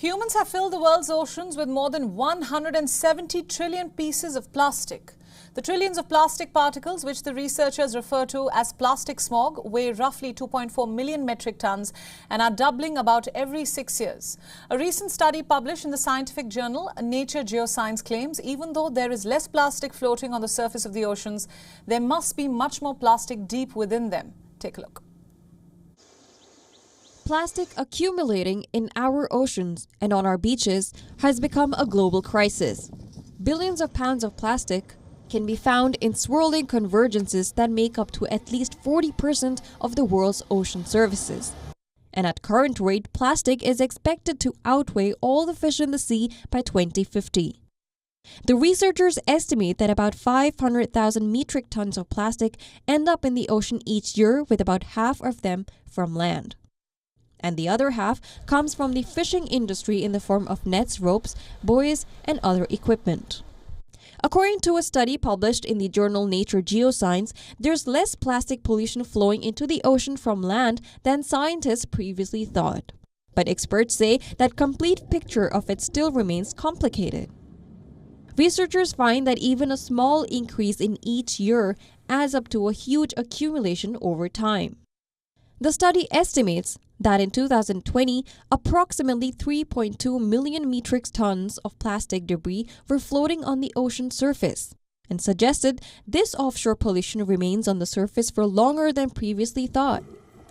Humans have filled the world's oceans with more than 170 trillion pieces of plastic. The trillions of plastic particles, which the researchers refer to as plastic smog, weigh roughly 2.4 million metric tons and are doubling about every 6 years. A recent study published in the scientific journal Nature Geoscience claims even though there is less plastic floating on the surface of the oceans, there must be much more plastic deep within them. Take a look. Plastic accumulating in our oceans and on our beaches has become a global crisis. Billions of pounds of plastic can be found in swirling convergences that make up to at least 40% of the world's ocean surfaces. And at current rate, plastic is expected to outweigh all the fish in the sea by 2050. The researchers estimate that about 500,000 metric tons of plastic end up in the ocean each year, with about half of them from land. And the other half comes from the fishing industry in the form of nets, ropes, buoys, and other equipment. According to a study published in the journal Nature Geoscience, there's less plastic pollution flowing into the ocean from land than scientists previously thought. But experts say that complete picture of it still remains complicated. Researchers find that even a small increase in each year adds up to a huge accumulation over time. The study estimates that in 2020, approximately 3.2 million metric tons of plastic debris were floating on the ocean surface, and suggested this offshore pollution remains on the surface for longer than previously thought.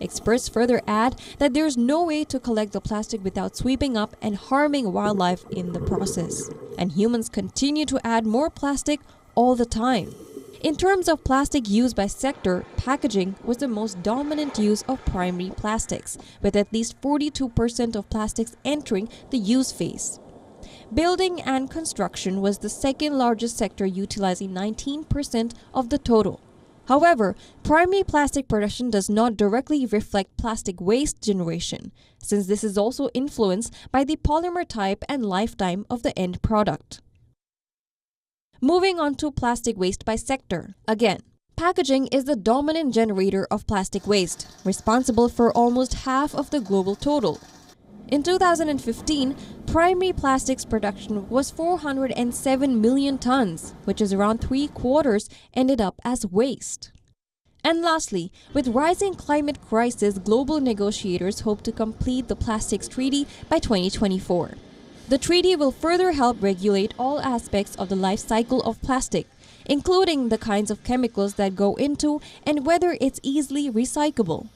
Experts further add that there's no way to collect the plastic without sweeping up and harming wildlife in the process. And humans continue to add more plastic all the time. In terms of plastic used by sector, packaging was the most dominant use of primary plastics, with at least 42% of plastics entering the use phase. Building and construction was the second largest sector, utilizing 19% of the total. However, primary plastic production does not directly reflect plastic waste generation, since this is also influenced by the polymer type and lifetime of the end product. Moving on to plastic waste by sector. Again, packaging is the dominant generator of plastic waste, responsible for almost half of the global total. In 2015, primary plastics production was 407 million tons, which is around 3/4 ended up as waste. And lastly, with rising climate crisis, global negotiators hope to complete the Plastics Treaty by 2024. The treaty will further help regulate all aspects of the life cycle of plastic, including the kinds of chemicals that go into and whether it's easily recyclable.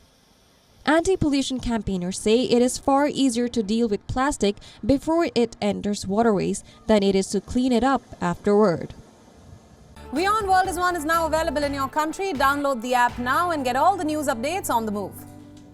Anti-pollution campaigners say it is far easier to deal with plastic before it enters waterways than it is to clean it up afterward. WION World is now available in your country. Download the app now and get all the news updates on the move.